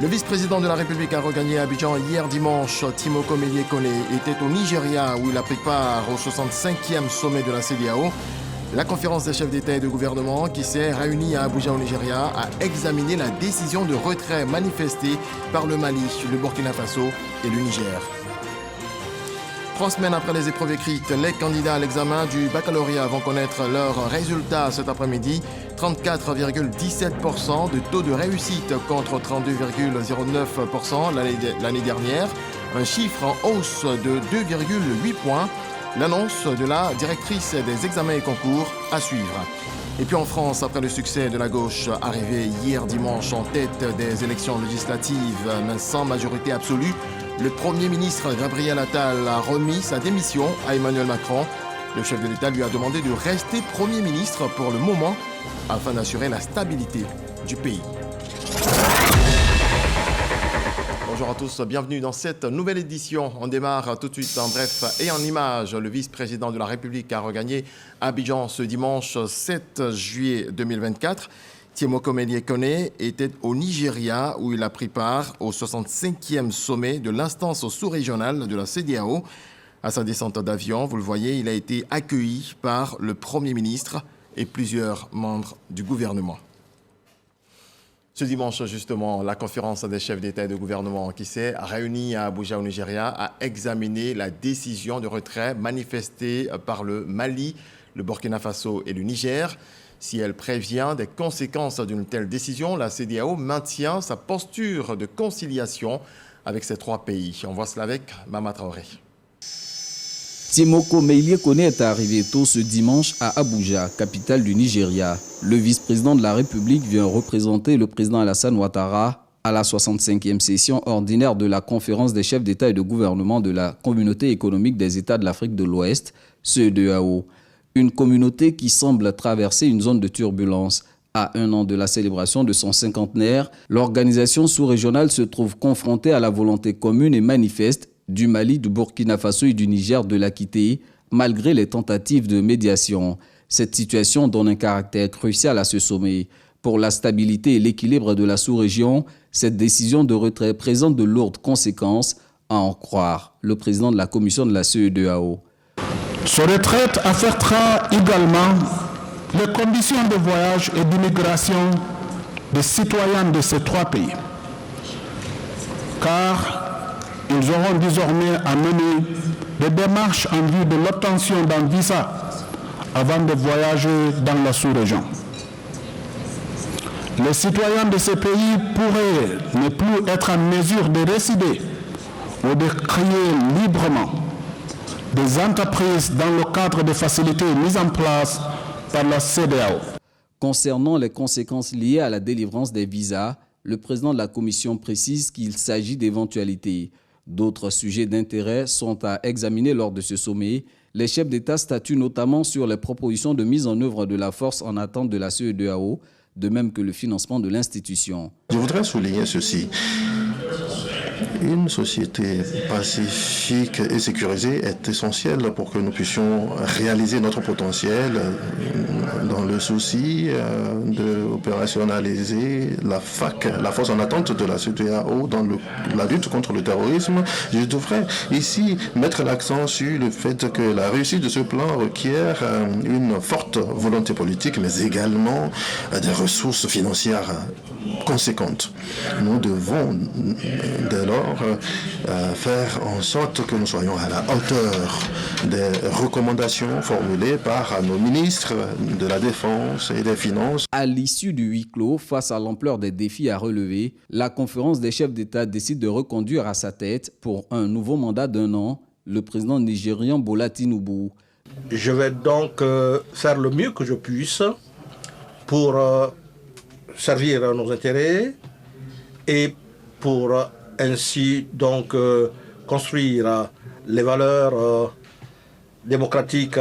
Le vice-président de la République a regagné Abidjan hier dimanche. Timoko Melie Kone était au Nigeria où il a pris part au 65e sommet de la CEDEAO. La conférence des chefs d'État et de gouvernement qui s'est réunie à Abuja au Nigeria a examiné la décision de retrait manifestée par le Mali, le Burkina Faso et le Niger. 3 semaines après les épreuves écrites, les candidats à l'examen du baccalauréat vont connaître leurs résultats cet après-midi. 34,17% de taux de réussite contre 32,09% l'année dernière. Un chiffre en hausse de 2,8 points. L'annonce de la directrice des examens et concours à suivre. Et puis en France, après le succès de la gauche arrivé hier dimanche en tête des élections législatives, mais sans majorité absolue, le Premier ministre Gabriel Attal a remis sa démission à Emmanuel Macron. Le chef de l'État lui a demandé de rester Premier ministre pour le moment afin d'assurer la stabilité du pays. Bonjour à tous, bienvenue dans cette nouvelle édition. On démarre tout de suite en bref et en images. Le vice-président de la République a regagné Abidjan ce dimanche 7 juillet 2024. Timoko Melie Kone était au Nigeria où il a pris part au 65e sommet de l'instance sous-régionale de la CEDEAO. À sa descente d'avion, vous le voyez, il a été accueilli par le Premier ministre et plusieurs membres du gouvernement. Ce dimanche, justement, la conférence des chefs d'État et de gouvernement qui s'est réunie à Abuja au Nigeria a examiné la décision de retrait manifestée par le Mali, le Burkina Faso et le Niger. Si elle prévient des conséquences d'une telle décision, la CEDEAO maintient sa posture de conciliation avec ces 3 pays. On voit cela avec Mama Traoré. Timoko Melie Kone est arrivé tôt ce dimanche à Abuja, capitale du Nigeria. Le vice-président de la République vient représenter le président Alassane Ouattara à la 65e session ordinaire de la conférence des chefs d'État et de gouvernement de la Communauté économique des États de l'Afrique de l'Ouest, CEDEAO. Une communauté qui semble traverser une zone de turbulence. À 1 an de la célébration de son cinquantenaire, l'organisation sous-régionale se trouve confrontée à la volonté commune et manifeste du Mali, du Burkina Faso et du Niger de la quitter, malgré les tentatives de médiation. Cette situation donne un caractère crucial à ce sommet. Pour la stabilité et l'équilibre de la sous-région, cette décision de retrait présente de lourdes conséquences, à en croire le président de la commission de la CEDEAO. Ce retrait affectera également les conditions de voyage et d'immigration des citoyens de ces 3 pays. Car ils auront désormais à mener des démarches en vue de l'obtention d'un visa avant de voyager dans la sous-région. Les citoyens de ces pays pourraient ne plus être en mesure de résider ou de créer librement des entreprises dans le cadre des facilités mises en place par la CEDEAO. Concernant les conséquences liées à la délivrance des visas, le président de la commission précise qu'il s'agit d'éventualités. D'autres sujets d'intérêt sont à examiner lors de ce sommet. Les chefs d'État statuent notamment sur les propositions de mise en œuvre de la force en attente de la CEDEAO, de même que le financement de l'institution. Je voudrais souligner ceci. Une société pacifique et sécurisée est essentielle pour que nous puissions réaliser notre potentiel dans le souci d'opérationnaliser la force en attente de la CEDEAO dans la lutte contre le terrorisme. Je devrais ici mettre l'accent sur le fait que la réussite de ce plan requiert une forte volonté politique, mais également des ressources financières conséquentes. Nous devons dès lors faire en sorte que nous soyons à la hauteur des recommandations formulées par nos ministres de la Défense et des Finances. À l'issue du huis clos, face à l'ampleur des défis à relever, la conférence des chefs d'État décide de reconduire à sa tête pour un nouveau mandat d'1 an le président nigérian Bola Tinubu. Je vais donc faire le mieux que je puisse pour servir nos intérêts et pour ainsi donc construire les valeurs démocratiques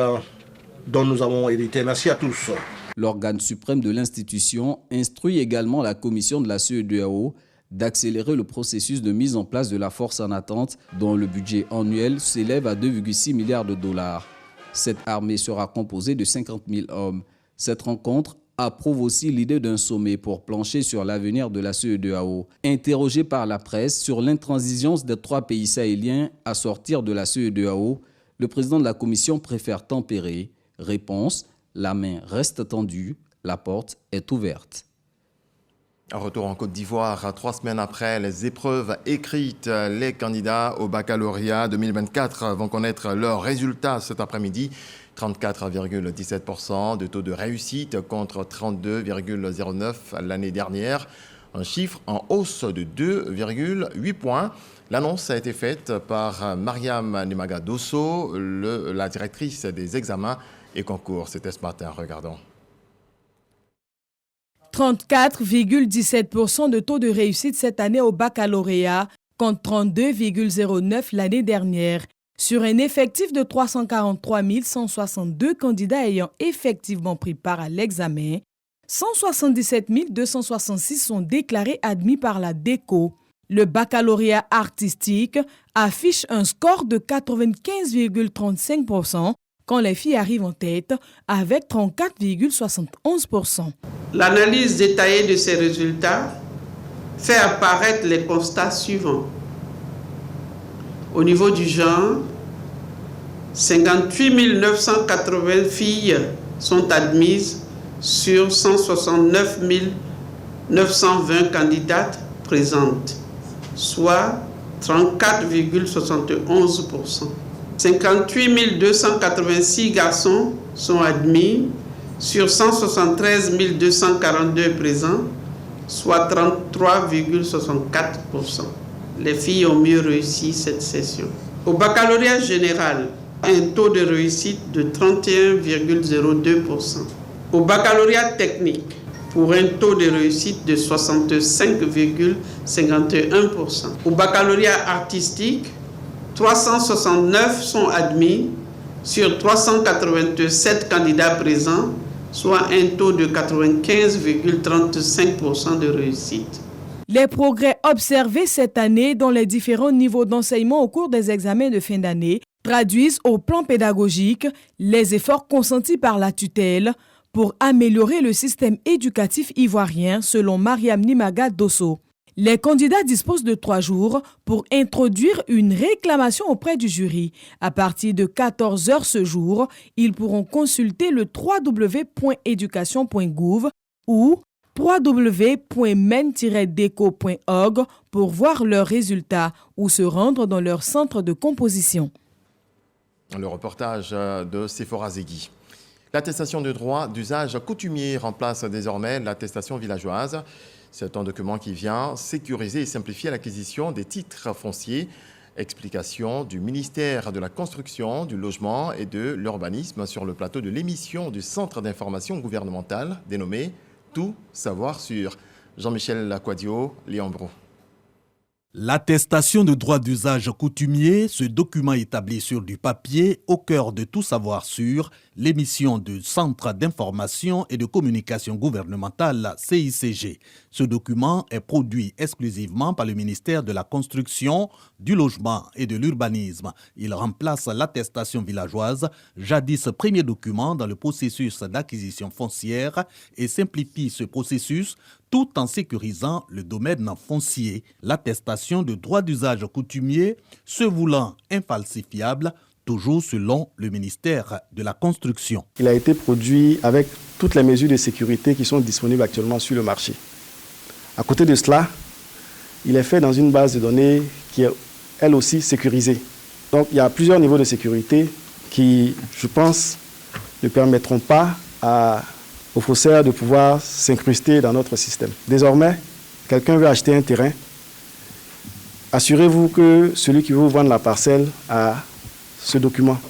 dont nous avons hérité. Merci à tous. L'organe suprême de l'institution instruit également la commission de la CEDEAO d'accélérer le processus de mise en place de la force en attente dont le budget annuel s'élève à 2,6 milliards de dollars. Cette armée sera composée de 50 000 hommes. Cette rencontre approuve aussi l'idée d'un sommet pour plancher sur l'avenir de la CEDEAO. Interrogé par la presse sur l'intransigeance des 3 pays sahéliens à sortir de la CEDEAO, le président de la Commission préfère tempérer. Réponse, la main reste tendue, la porte est ouverte. Retour en Côte d'Ivoire, 3 semaines après les épreuves écrites, les candidats au baccalauréat 2024 vont connaître leurs résultats cet après-midi. 34,17% de taux de réussite contre 32,09% l'année dernière. Un chiffre en hausse de 2,8 points. L'annonce a été faite par Mariam Nimaga Dosso, la directrice des examens et concours. C'était ce matin, regardons. 34,17% de taux de réussite cette année au baccalauréat contre 32,09% l'année dernière. Sur un effectif de 343 162 candidats ayant effectivement pris part à l'examen, 177 266 sont déclarés admis par la DECO. Le baccalauréat artistique affiche un score de 95,35% quand les filles arrivent en tête avec 34,71%. L'analyse détaillée de ces résultats fait apparaître les constats suivants. Au niveau du genre, 58 980 filles sont admises sur 169 920 candidates présentes, soit 34,71%. 58 286 garçons sont admis sur 173 242 présents, soit 33,64%. Les filles ont mieux réussi cette session. Au baccalauréat général, un taux de réussite de 31,02%. Au baccalauréat technique, pour un taux de réussite de 65,51%. Au baccalauréat artistique, 369 sont admis sur 387 candidats présents, soit un taux de 95,35% de réussite. Les progrès observés cette année dans les différents niveaux d'enseignement au cours des examens de fin d'année traduisent au plan pédagogique les efforts consentis par la tutelle pour améliorer le système éducatif ivoirien, selon Mariam Nimaga Dosso. Les candidats disposent de 3 jours pour introduire une réclamation auprès du jury. À partir de 14 h ce jour, ils pourront consulter le www.education.gouv ou www.men-deco.org pour voir leurs résultats ou se rendre dans leur centre de composition. Le reportage de Sephora Zegui. L'attestation de droit d'usage coutumier remplace désormais l'attestation villageoise. C'est un document qui vient sécuriser et simplifier l'acquisition des titres fonciers. Explication du ministère de la Construction, du Logement et de l'Urbanisme sur le plateau de l'émission du Centre d'information gouvernementale dénommé Tout savoir sur. Jean-Michel Lacquadio, Léon Brou. L'attestation de droit d'usage coutumier, ce document établi sur du papier au cœur de tout savoir sur l'émission du Centre d'information et de communication gouvernementale CICG. Ce document est produit exclusivement par le ministère de la Construction, du Logement et de l'Urbanisme. Il remplace l'attestation villageoise, jadis premier document dans le processus d'acquisition foncière, et simplifie ce processus tout en sécurisant le domaine foncier. L'attestation de droit d'usage coutumier se voulant infalsifiable, toujours selon le ministère de la Construction. Il a été produit avec toutes les mesures de sécurité qui sont disponibles actuellement sur le marché. À côté de cela, il est fait dans une base de données qui est elle aussi sécurisée. Donc il y a plusieurs niveaux de sécurité qui, je pense, ne permettront pas aux faussaires de pouvoir s'incruster dans notre système. Désormais, quelqu'un veut acheter un terrain, assurez-vous que celui qui veut vous vendre la parcelle a ce document,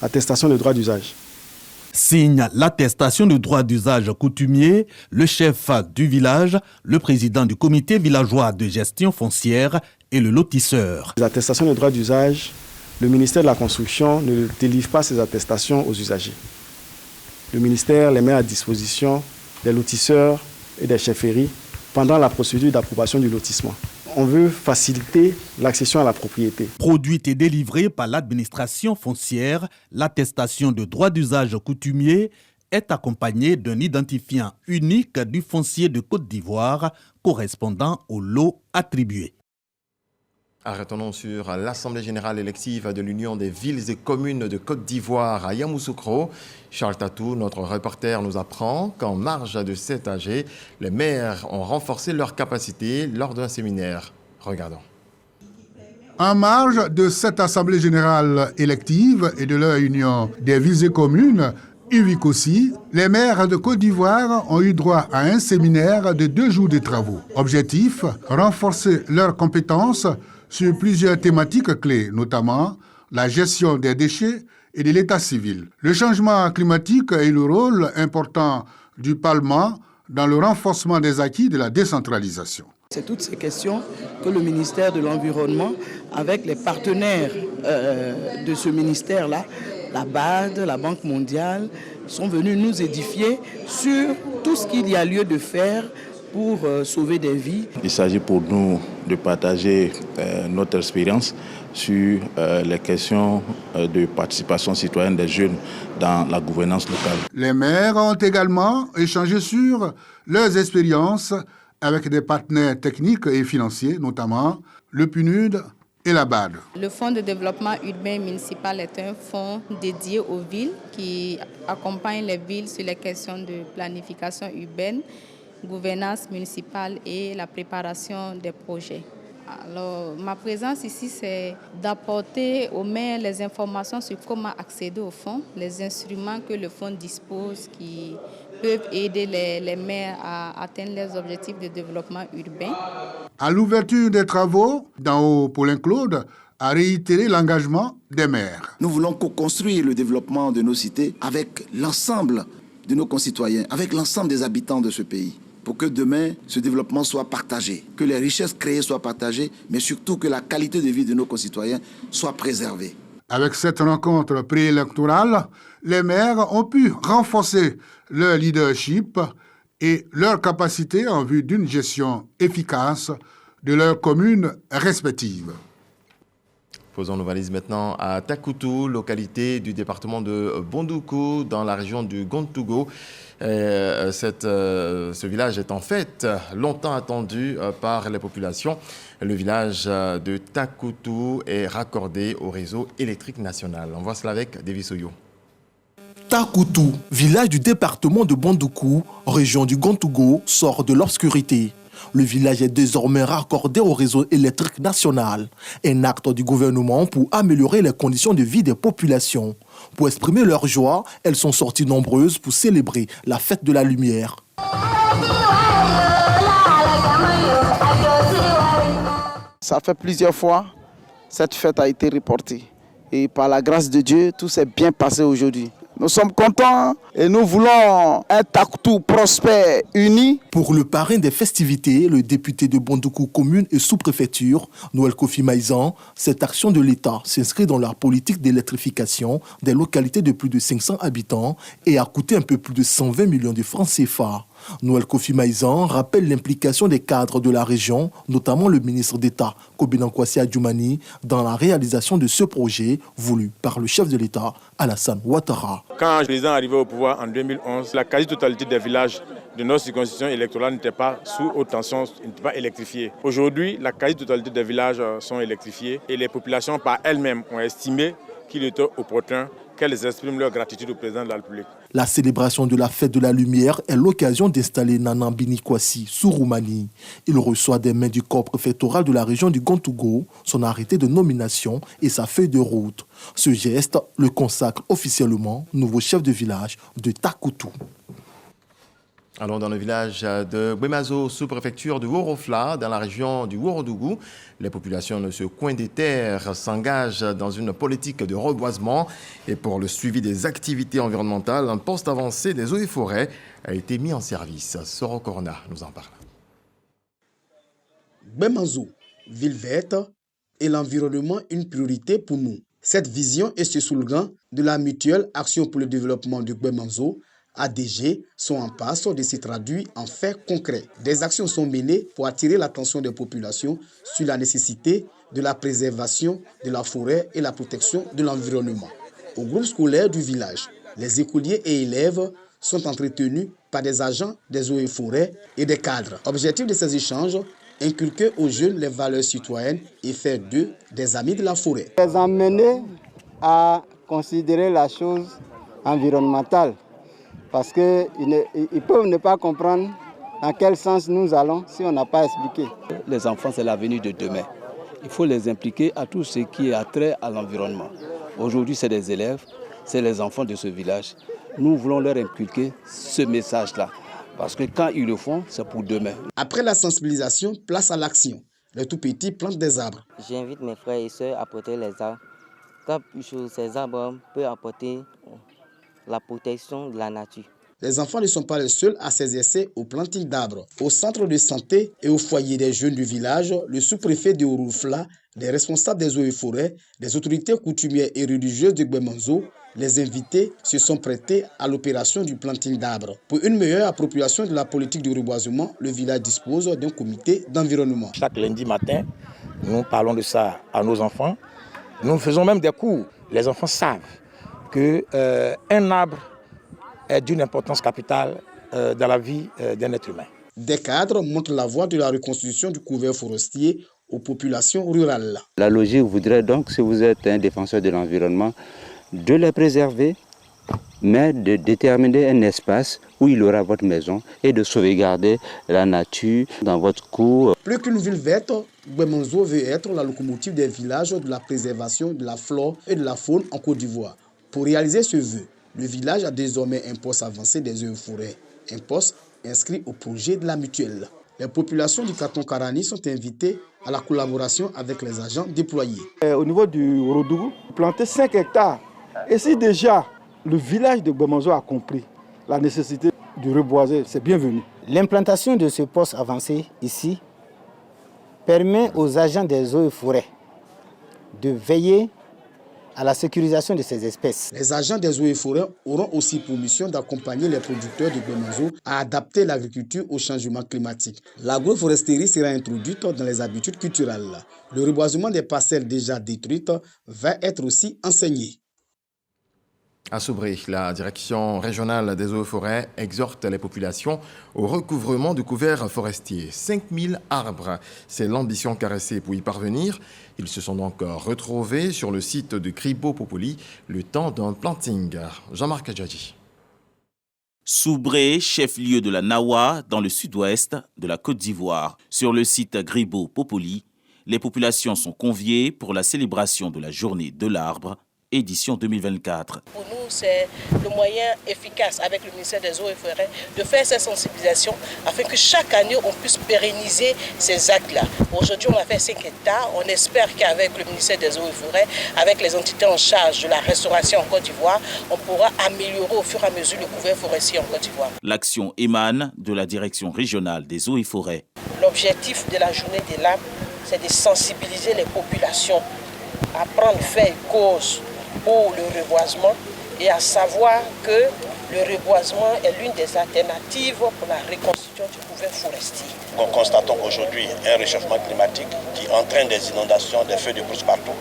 attestation de droit d'usage. Signe l'attestation de droit d'usage coutumier, le chef du village, le président du comité villageois de gestion foncière et le lotisseur. Les attestations de droit d'usage, le ministère de la Construction ne délivre pas ces attestations aux usagers. Le ministère les met à disposition des lotisseurs et des chefferies pendant la procédure d'approbation du lotissement. On veut faciliter l'accession à la propriété. Produite et délivrée par l'administration foncière, l'attestation de droit d'usage coutumier est accompagné d'un identifiant unique du foncier de Côte d'Ivoire correspondant au lot attribué. Arrêtons sur l'Assemblée générale élective de l'Union des villes et communes de Côte d'Ivoire à Yamoussoukro. Charles Tatou, notre reporter, nous apprend qu'en marge de cet AG, les maires ont renforcé leurs capacités lors d'un séminaire. Regardons. En marge de cette Assemblée générale élective et de leur Union des villes et communes, UVICOSI, les maires de Côte d'Ivoire ont eu droit à un séminaire de 2 jours de travaux. Objectif, renforcer leurs compétences sur plusieurs thématiques clés, notamment la gestion des déchets et de l'état civil. Le changement climatique et le rôle important du Parlement dans le renforcement des acquis de la décentralisation. C'est toutes ces questions que le ministère de l'Environnement, avec les partenaires de ce ministère-là, la BAD, la Banque mondiale, sont venus nous édifier sur tout ce qu'il y a lieu de faire pour sauver des vies. Il s'agit pour nous de partager notre expérience sur les questions de participation citoyenne des jeunes dans la gouvernance locale. Les maires ont également échangé sur leurs expériences avec des partenaires techniques et financiers, notamment le PNUD et la BAD. Le Fonds de développement urbain municipal est un fonds dédié aux villes qui accompagne les villes sur les questions de planification urbaine, gouvernance municipale et la préparation des projets. Alors, ma présence ici, c'est d'apporter aux maires les informations sur comment accéder au fonds, les instruments que le fonds dispose qui peuvent aider les maires à atteindre leurs objectifs de développement urbain. À l'ouverture des travaux, d'en haut, Paulin Claude a réitéré l'engagement des maires. Nous voulons co-construire le développement de nos cités avec l'ensemble de nos concitoyens, avec l'ensemble des habitants de ce pays, pour que demain, ce développement soit partagé, que les richesses créées soient partagées, mais surtout que la qualité de vie de nos concitoyens soit préservée. Avec cette rencontre préélectorale, les maires ont pu renforcer leur leadership et leur capacité en vue d'une gestion efficace de leurs communes respectives. Posons nos valises maintenant à Takoutou, localité du département de Bondoukou, dans la région du Gontougo. Ce village est en fait longtemps attendu par les populations. Le village de Takoutou est raccordé au réseau électrique national. On voit cela avec Davis Oyo. Takoutou, village du département de Bondoukou, région du Gontougo, sort de l'obscurité. Le village est désormais raccordé au réseau électrique national, un acte du gouvernement pour améliorer les conditions de vie des populations. Pour exprimer leur joie, elles sont sorties nombreuses pour célébrer la fête de la lumière. Ça fait plusieurs fois, cette fête a été reportée. Et par la grâce de Dieu, tout s'est bien passé aujourd'hui. Nous sommes contents et nous voulons un Takoutou prospère, uni. Pour le parrain des festivités, le député de Bondoukou commune et sous-préfecture, Noël Kofi Maïzan, cette action de l'État s'inscrit dans la politique d'électrification des localités de plus de 500 habitants et a coûté un peu plus de 120 millions de francs CFA. Noël Kofi Maïzan rappelle l'implication des cadres de la région, notamment le ministre d'État Kobina Kwasi Adjoumani, dans la réalisation de ce projet voulu par le chef de l'État Alassane Ouattara. Quand le président est arrivé au pouvoir en 2011, la quasi-totalité des villages de notre circonscription électorale n'était pas sous haute tension, n'était pas électrifiée. Aujourd'hui, la quasi-totalité des villages sont électrifiés et les populations par elles-mêmes ont estimé qu'il était opportun qu'elles expriment leur gratitude au président de la République. La célébration de la fête de la lumière est l'occasion d'installer Nanan Bini Kwasi sous Roumanie. Il reçoit des mains du corps préfectoral de la région du Gontougo son arrêté de nomination et sa feuille de route. Ce geste le consacre officiellement nouveau chef de village de Takoutou. Allons dans le village de Bwemazo, sous-préfecture de Worofla, dans la région du Worodougou. Les populations de ce coin des terres s'engagent dans une politique de reboisement. Et pour le suivi des activités environnementales, un poste avancé des eaux et forêts a été mis en service. Soro Corona nous en parle. Bwemazo, ville verte et l'environnement une priorité pour nous. Cette vision et ce slogan de la mutuelle Action pour le développement de Bwemazo ADG sont en passe de se traduire en faits concrets. Des actions sont menées pour attirer l'attention des populations sur la nécessité de la préservation de la forêt et la protection de l'environnement. Au groupe scolaire du village, les écoliers et élèves sont entretenus par des agents des eaux et forêts et des cadres. Objectif de ces échanges, inculquer aux jeunes les valeurs citoyennes et faire d'eux des amis de la forêt. Les emmener à considérer la chose environnementale parce qu'ils peuvent ne pas comprendre dans quel sens nous allons si on n'a pas expliqué. Les enfants, c'est l'avenir de demain. Il faut les impliquer à tout ce qui est attrait à l'environnement. Aujourd'hui, c'est des élèves, c'est les enfants de ce village. Nous voulons leur inculquer ce message-là. Parce que quand ils le font, c'est pour demain. Après la sensibilisation, place à l'action. Les tout-petits plantent des arbres. J'invite mes frères et sœurs à porter les arbres. Car ces arbres peuvent apporter la protection de la nature. Les enfants ne sont pas les seuls à ces essais au planting d'arbres. Au centre de santé et au foyer des jeunes du village, le sous-préfet de Ouroufla, les responsables des eaux et forêts, les autorités coutumières et religieuses de Gbemanzo, les invités se sont prêtés à l'opération du planting d'arbres. Pour une meilleure appropriation de la politique de reboisement, le village dispose d'un comité d'environnement. Chaque lundi matin, nous parlons de ça à nos enfants. Nous faisons même des cours. Les enfants savent qu'un arbre est d'une importance capitale dans la vie d'un être humain. Des cadres montrent la voie de la reconstitution du couvert forestier aux populations rurales. La logique voudrait donc, si vous êtes un défenseur de l'environnement, de les préserver, mais de déterminer un espace où il aura votre maison et de sauvegarder la nature dans votre cour. Plus qu'une ville verte, Gbemanzo veut être la locomotive des villages de la préservation de la flore et de la faune en Côte d'Ivoire. Pour réaliser ce vœu, le village a désormais un poste avancé des eaux et forêts, un poste inscrit au projet de la mutuelle. Les populations du canton Karani sont invitées à la collaboration avec les agents déployés. Au niveau du Rodougou, planter 5 hectares. Et si déjà le village de Gbemanzo a compris la nécessité de reboiser, c'est bienvenu. L'implantation de ce poste avancé ici permet aux agents des eaux et forêts de veiller à la sécurisation de ces espèces. Les agents des eaux et forêts auront aussi pour mission d'accompagner les producteurs de Gbemanzo à adapter l'agriculture au changement climatique. L'agroforesterie sera introduite dans les habitudes culturelles. Le reboisement des parcelles déjà détruites va être aussi enseigné. À Soubré, la direction régionale des eaux et forêts exhorte les populations au recouvrement de couverts forestiers. 5000 arbres, c'est l'ambition caressée pour y parvenir. Ils se sont donc retrouvés sur le site de Gribo Popoli le temps d'un planting. Jean-Marc Adjadji. Soubré, chef-lieu de la Nawa, dans le sud-ouest de la Côte d'Ivoire. Sur le site Gribo Popoli, les populations sont conviées pour la célébration de la journée de l'arbre, édition 2024. Pour nous, c'est le moyen efficace avec le ministère des Eaux et Forêts de faire cette sensibilisation afin que chaque année, on puisse pérenniser ces actes-là. Aujourd'hui, on a fait 5 hectares. On espère qu'avec le ministère des Eaux et Forêts, avec les entités en charge de la restauration en Côte d'Ivoire, on pourra améliorer au fur et à mesure le couvert forestier en Côte d'Ivoire. L'action émane de la direction régionale des Eaux et Forêts. L'objectif de la journée de l'arbre, c'est de sensibiliser les populations à prendre fait et cause pour le reboisement et à savoir que le reboisement est l'une des alternatives pour la reconstitution du couvert forestier. Nous constatons aujourd'hui un réchauffement climatique qui entraîne des inondations, des feux de brousse partout.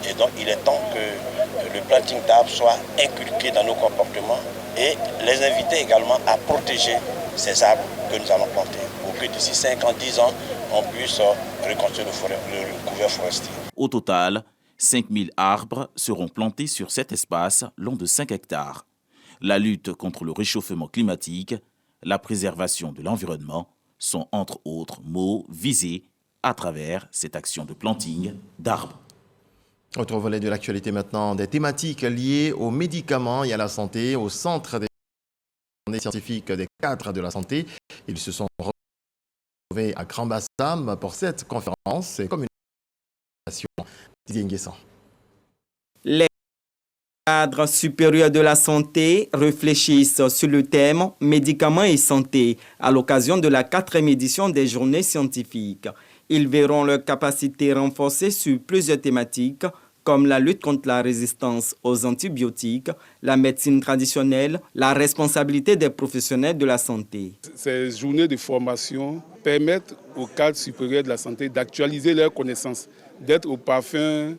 Et donc il est temps que le planting d'arbres soit inculqué dans nos comportements et les inviter également à protéger ces arbres que nous allons planter pour que d'ici 5 ans, 10 ans, on puisse reconstruire le couvert forestier. Au total, 5000 arbres seront plantés sur cet espace long de 5 hectares. La lutte contre le réchauffement climatique, la préservation de l'environnement sont entre autres mots visés à travers cette action de planting d'arbres. Autre volet de l'actualité maintenant, des thématiques liées aux médicaments et à la santé au centre des scientifiques des cadres de la santé. Ils se sont retrouvés à Grand Bassam pour cette conférence et communication. Les cadres supérieurs de la santé réfléchissent sur le thème médicaments et santé à l'occasion de la 4e édition des journées scientifiques. Ils verront leurs capacités renforcées sur plusieurs thématiques comme la lutte contre la résistance aux antibiotiques, la médecine traditionnelle, la responsabilité des professionnels de la santé. Ces journées de formation permettent aux cadres supérieurs de la santé d'actualiser leurs connaissances, d'être au parfum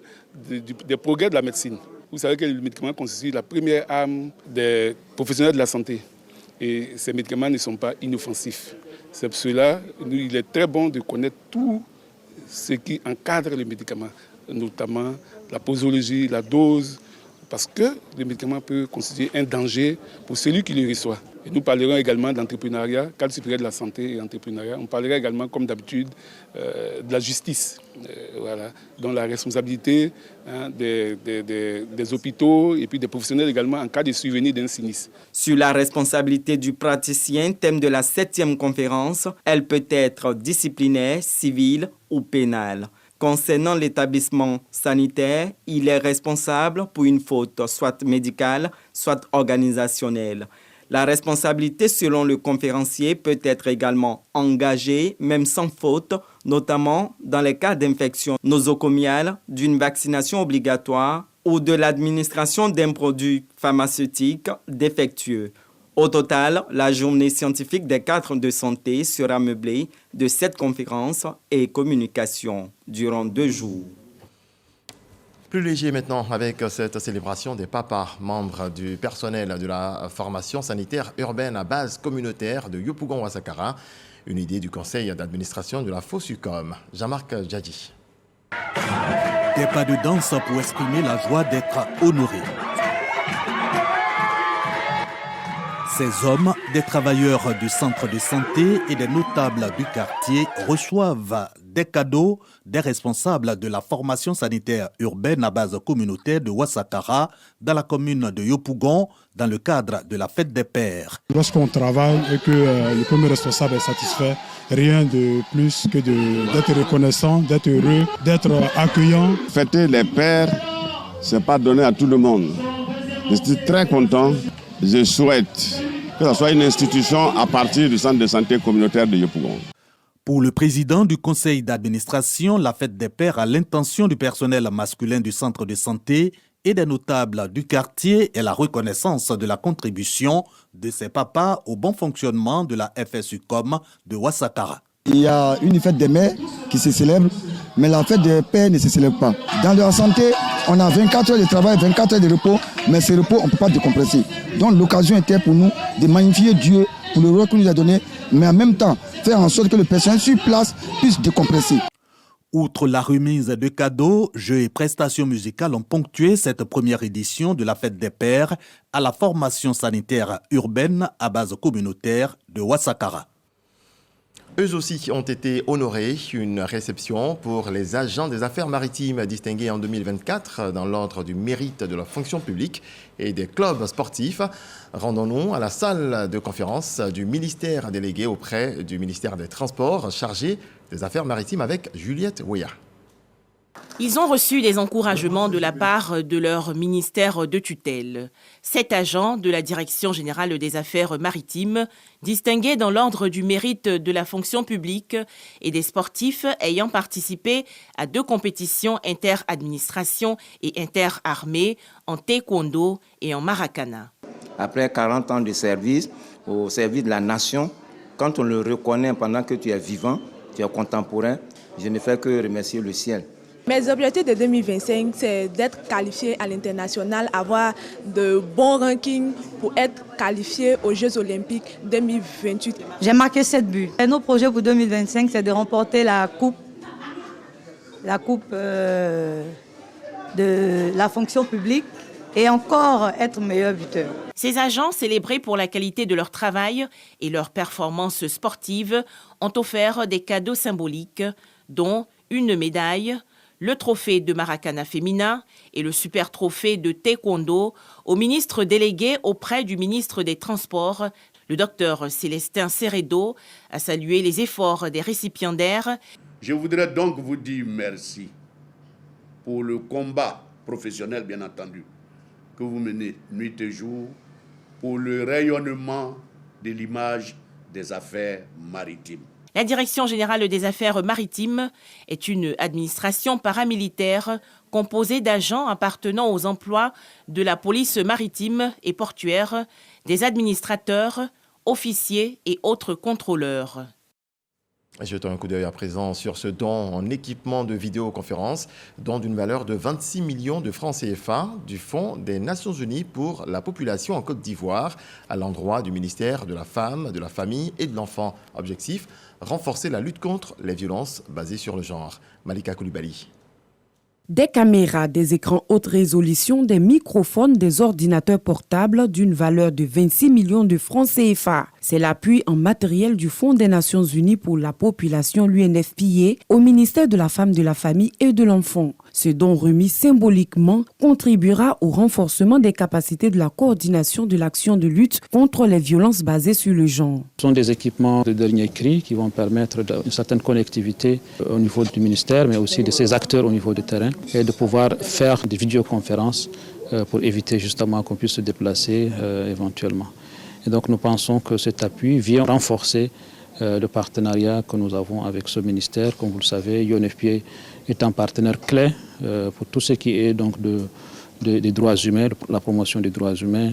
des progrès de la médecine. Vous savez que le médicament constitue la première arme des professionnels de la santé. Et ces médicaments ne sont pas inoffensifs. C'est pour cela qu'il est très bon de connaître tout ce qui encadre les médicaments, notamment la posologie, la dose, parce que le médicament peut constituer un danger pour celui qui le reçoit. Et nous parlerons également d'entrepreneuriat, cadre supérieur de la santé et entrepreneuriat. On parlera également, comme d'habitude, de la justice, dont la responsabilité des hôpitaux et puis des professionnels également en cas de survenue d'un sinistre. Sur la responsabilité du praticien, thème de la 7e conférence, elle peut être disciplinaire, civile ou pénale. Concernant l'établissement sanitaire, il est responsable pour une faute soit médicale, soit organisationnelle. La responsabilité, selon le conférencier, peut être également engagée, même sans faute, notamment dans les cas d'infection nosocomiale, d'une vaccination obligatoire ou de l'administration d'un produit pharmaceutique défectueux. Au total, la journée scientifique des cadres de santé sera meublée de 7 conférences et communications durant 2 jours. Plus léger maintenant avec cette célébration des papas, membres du personnel de la formation sanitaire urbaine à base communautaire de Yopougon-Ouassakara, une idée du conseil d'administration de la FOSUCOM. Jean-Marc Djadji. Des pas de danse pour exprimer la joie d'être honorés. Ces hommes, des travailleurs du centre de santé et des notables du quartier reçoivent des cadeaux des responsables de la formation sanitaire urbaine à base communautaire de Ouassakara dans la commune de Yopougon dans le cadre de la fête des pères. Lorsqu'on travaille et que le premier responsable est satisfait, rien de plus que d'être reconnaissant, d'être heureux, d'être accueillant. Fêter les pères, ce n'est pas donné à tout le monde. Je suis très content. Je souhaite que ce soit une institution à partir du centre de santé communautaire de Yopougon. Pour le président du conseil d'administration, la fête des pères a l'intention du personnel masculin du centre de santé et des notables du quartier et la reconnaissance de la contribution de ces papas au bon fonctionnement de la FSUCOM de Ouassakara. Il y a une fête des mères qui se célèbre, mais la fête des pères ne se célèbre pas. Dans la santé, on a 24 heures de travail, 24 heures de repos, mais ce repos, on ne peut pas décompresser. Donc l'occasion était pour nous de magnifier Dieu pour le rôle qu'il nous a donné, mais en même temps, faire en sorte que le personnel sur place puisse décompresser. Outre la remise de cadeaux, jeux et prestations musicales ont ponctué cette première édition de la fête des pères à la formation sanitaire urbaine à base communautaire de Ouassakara. Eux aussi ont été honorés. Une réception pour les agents des affaires maritimes distingués en 2024 dans l'ordre du mérite de la fonction publique et des clubs sportifs. Rendons-nous à la salle de conférence du ministère délégué auprès du ministère des Transports chargé des affaires maritimes avec Juliette Ouya. Ils ont reçu des encouragements de la part de leur ministère de tutelle. 7 agents de la Direction générale des affaires maritimes, distingués dans l'ordre du mérite de la fonction publique et des sportifs ayant participé à 2 compétitions inter-administration et inter-armée en taekwondo et en maracana. Après 40 ans de service, au service de la nation, quand on le reconnaît pendant que tu es vivant, tu es contemporain, je ne fais que remercier le ciel. Mes objectifs de 2025, c'est d'être qualifié à l'international, avoir de bons rankings pour être qualifié aux Jeux Olympiques 2028. J'ai marqué 7 buts. Et nos projets pour 2025, c'est de remporter la coupe de la fonction publique et encore être meilleur buteur. Ces agents, célébrés pour la qualité de leur travail et leurs performances sportives, ont offert des cadeaux symboliques, dont une médaille, le trophée de Maracana féminin et le super trophée de taekwondo au ministre délégué auprès du ministre des Transports. Le docteur Célestin Seredo a salué les efforts des récipiendaires. Je voudrais donc vous dire merci pour le combat professionnel, bien entendu, que vous menez nuit et jour pour le rayonnement de l'image des affaires maritimes. La Direction générale des affaires maritimes est une administration paramilitaire composée d'agents appartenant aux emplois de la police maritime et portuaire, des administrateurs, officiers et autres contrôleurs. Jetons un coup d'œil à présent sur ce don en équipement de vidéoconférence, don d'une valeur de 26 millions de francs CFA du Fonds des Nations Unies pour la population en Côte d'Ivoire à l'endroit du ministère de la Femme, de la Famille et de l'Enfant. Objectif, renforcer la lutte contre les violences basées sur le genre. Malika Koulibaly. Des caméras, des écrans haute résolution, des microphones, des ordinateurs portables d'une valeur de 26 millions de francs CFA. C'est l'appui en matériel du Fonds des Nations Unies pour la population, l'UNFPA, au ministère de la Femme, de la Famille et de l'Enfant. Ce don remis symboliquement contribuera au renforcement des capacités de la coordination de l'action de lutte contre les violences basées sur le genre. Ce sont des équipements de dernier cri qui vont permettre une certaine connectivité au niveau du ministère, mais aussi de ses acteurs au niveau du terrain, et de pouvoir faire des vidéoconférences pour éviter justement qu'on puisse se déplacer éventuellement. Et donc nous pensons que cet appui vient renforcer le partenariat que nous avons avec ce ministère. Comme vous le savez, UNFPA est un partenaire clé pour tout ce qui est donc des droits humains, la promotion des droits humains,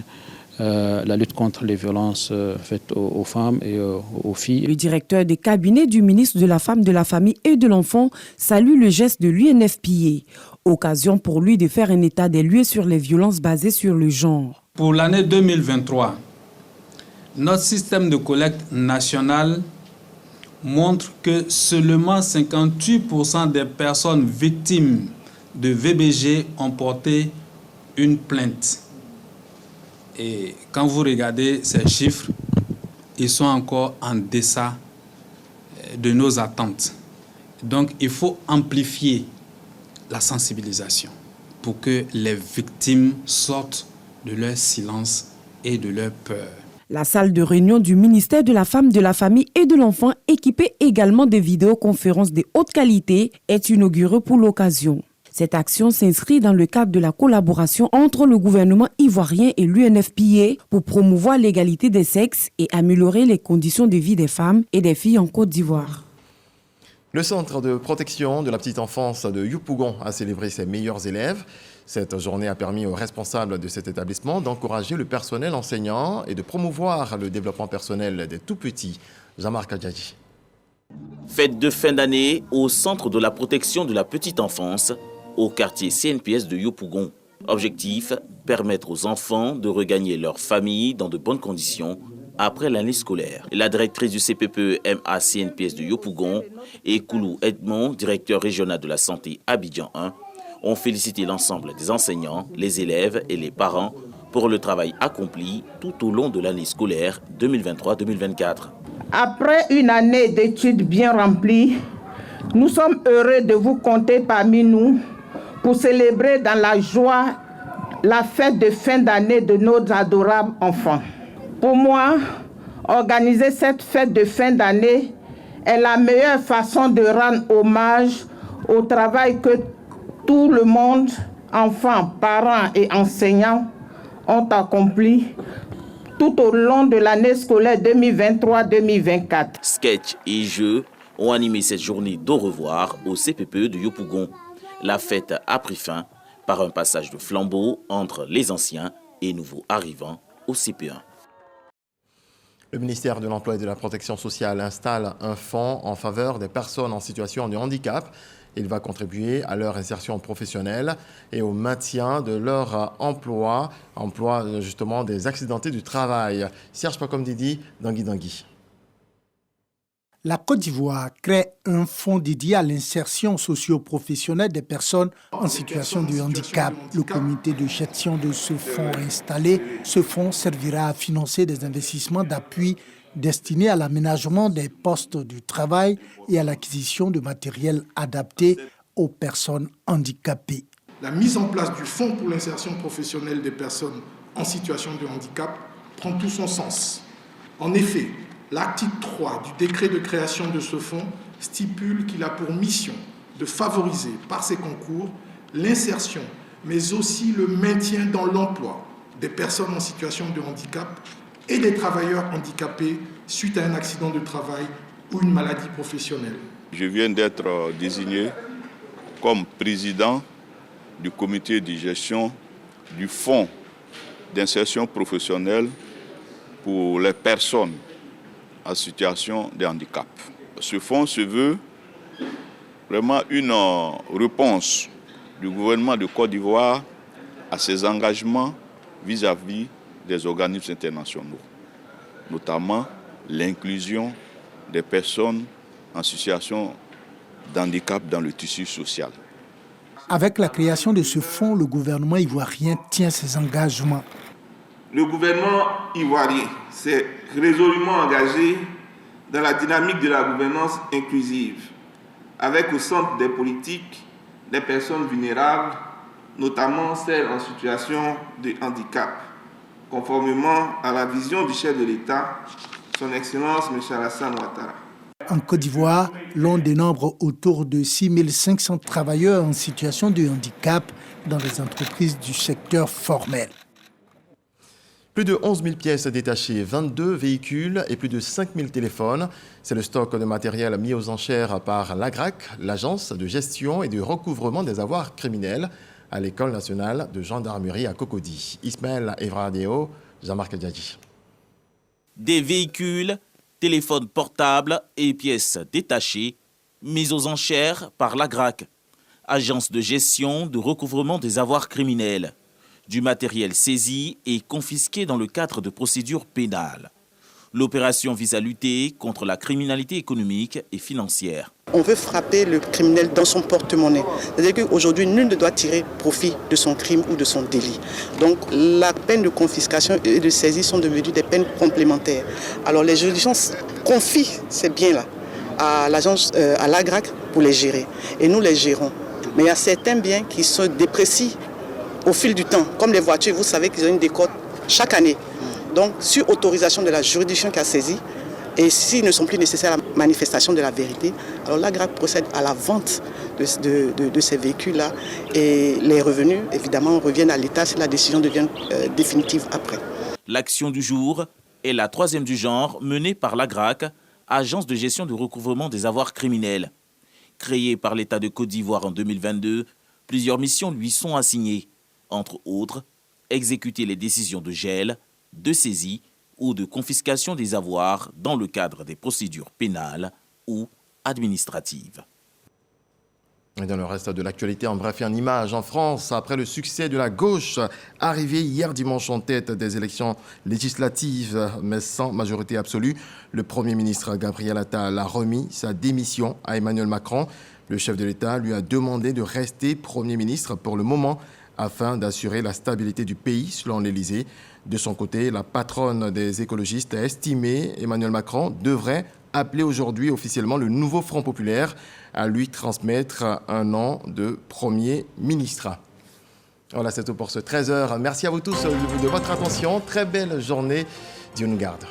la lutte contre les violences faites aux femmes et aux filles. Le directeur de cabinet du ministre de la Femme, de la Famille et de l'Enfant salue le geste de l'UNFPA. Occasion pour lui de faire un état des lieux sur les violences basées sur le genre. Pour l'année 2023, notre système de collecte national montre que seulement 58% des personnes victimes de VBG ont porté une plainte. Et quand vous regardez ces chiffres, ils sont encore en deçà de nos attentes. Donc il faut amplifier la sensibilisation pour que les victimes sortent de leur silence et de leur peur. La salle de réunion du ministère de la Femme, de la Famille et de l'Enfant, équipée également de vidéoconférences de haute qualité, est inaugurée pour l'occasion. Cette action s'inscrit dans le cadre de la collaboration entre le gouvernement ivoirien et l'UNFPA pour promouvoir l'égalité des sexes et améliorer les conditions de vie des femmes et des filles en Côte d'Ivoire. Le centre de protection de la petite enfance de Yopougon a célébré ses meilleurs élèves. Cette journée a permis aux responsables de cet établissement d'encourager le personnel enseignant et de promouvoir le développement personnel des tout-petits. Jean-Marc Adjadji. Fête de fin d'année au centre de la protection de la petite enfance, au quartier CNPS de Yopougon. Objectif, permettre aux enfants de regagner leur famille dans de bonnes conditions après l'année scolaire. La directrice du CPPE MA CNPS de Yopougon et Koulou Edmond, directeur régional de la santé Abidjan 1, ont félicité l'ensemble des enseignants, les élèves et les parents pour le travail accompli tout au long de l'année scolaire 2023-2024. Après une année d'études bien remplie, nous sommes heureux de vous compter parmi nous pour célébrer dans la joie la fête de fin d'année de nos adorables enfants. Pour moi, organiser cette fête de fin d'année est la meilleure façon de rendre hommage au travail que tout le monde, enfants, parents et enseignants, ont accompli tout au long de l'année scolaire 2023-2024. Sketch et jeux ont animé cette journée d'au revoir au CPPE de Yopougon. La fête a pris fin par un passage de flambeau entre les anciens et nouveaux arrivants au CP1. Le ministère de l'Emploi et de la Protection sociale installe un fonds en faveur des personnes en situation de handicap. Il va contribuer à leur insertion professionnelle et au maintien de leur emploi justement des accidentés du travail. Serge Pakom-Didi, Dangui. La Côte d'Ivoire crée un fonds dédié à l'insertion socio-professionnelle des personnes en situation de handicap. Le comité de gestion de ce fonds installé, ce fonds servira à financer des investissements d'appui destinés à l'aménagement des postes du travail et à l'acquisition de matériel adapté aux personnes handicapées. La mise en place du Fonds pour l'insertion professionnelle des personnes en situation de handicap prend tout son sens. En effet, l'article 3 du décret de création de ce fonds stipule qu'il a pour mission de favoriser par ses concours l'insertion, mais aussi le maintien dans l'emploi des personnes en situation de handicap et des travailleurs handicapés suite à un accident de travail ou une maladie professionnelle. Je viens d'être désigné comme président du comité de gestion du Fonds d'insertion professionnelle pour les personnes en situation de handicap. ce fonds se veut vraiment une réponse du gouvernement de Côte d'Ivoire à ses engagements vis-à-vis des organismes internationaux, notamment l'inclusion des personnes en situation d'handicap dans le tissu social. Avec la création de ce fonds, le gouvernement ivoirien tient ses engagements. Le gouvernement ivoirien s'est résolument engagé dans la dynamique de la gouvernance inclusive, avec au centre des politiques des personnes vulnérables, notamment celles en situation de handicap, conformément à la vision du chef de l'État, son Excellence M. Alassane Ouattara. En Côte d'Ivoire, l'on dénombre autour de 6500 travailleurs en situation de handicap dans les entreprises du secteur formel. Plus de 11 000 pièces détachées, 22 véhicules et plus de 5 000 téléphones. C'est le stock de matériel mis aux enchères par l'AGRAC, l'Agence de gestion et de recouvrement des avoirs criminels, à l'École nationale de gendarmerie à Cocody. Ismaël Evradeo, Jean-Marc Djadji. Des véhicules, téléphones portables et pièces détachées mis aux enchères par l'AGRAC, Agence de gestion de recouvrement des avoirs criminels. Du matériel saisi et confisqué dans le cadre de procédures pénales. L'opération vise à lutter contre la criminalité économique et financière. On veut frapper le criminel dans son porte-monnaie. C'est-à-dire qu'aujourd'hui, nul ne doit tirer profit de son crime ou de son délit. Donc la peine de confiscation et de saisie sont devenues des peines complémentaires. Alors les juridictions confient ces biens-là à l'agence, à l'AGRAC pour les gérer. Et nous les gérons. Mais il y a certains biens qui se déprécient au fil du temps. Comme les voitures, vous savez qu'ils ont une décote chaque année. Donc, sur autorisation de la juridiction qui a saisi, et s'ils ne sont plus nécessaires à la manifestation de la vérité, alors l'AGRAC procède à la vente de ces véhicules-là et les revenus, évidemment, reviennent à l'État si la décision devient définitive après. L'action du jour est la troisième du genre menée par l'AGRAC, Agence de gestion de recouvrement des avoirs criminels. Créée par l'État de Côte d'Ivoire en 2022, plusieurs missions lui sont assignées. Entre autres, exécuter les décisions de gel, de saisie ou de confiscation des avoirs dans le cadre des procédures pénales ou administratives. Et dans le reste de l'actualité, en bref et en images, en France, après le succès de la gauche, arrivé hier dimanche en tête des élections législatives, mais sans majorité absolue, le Premier ministre Gabriel Attal a remis sa démission à Emmanuel Macron. Le chef de l'État lui a demandé de rester Premier ministre pour le moment, afin d'assurer la stabilité du pays, selon l'Élysée. De son côté, la patronne des écologistes a estimé Emmanuel Macron devrait appeler aujourd'hui officiellement le nouveau Front populaire à lui transmettre un an de Premier ministre. Voilà, c'est tout pour ce 13h. Merci à vous tous de votre attention. Très belle journée. Dieu nous garde.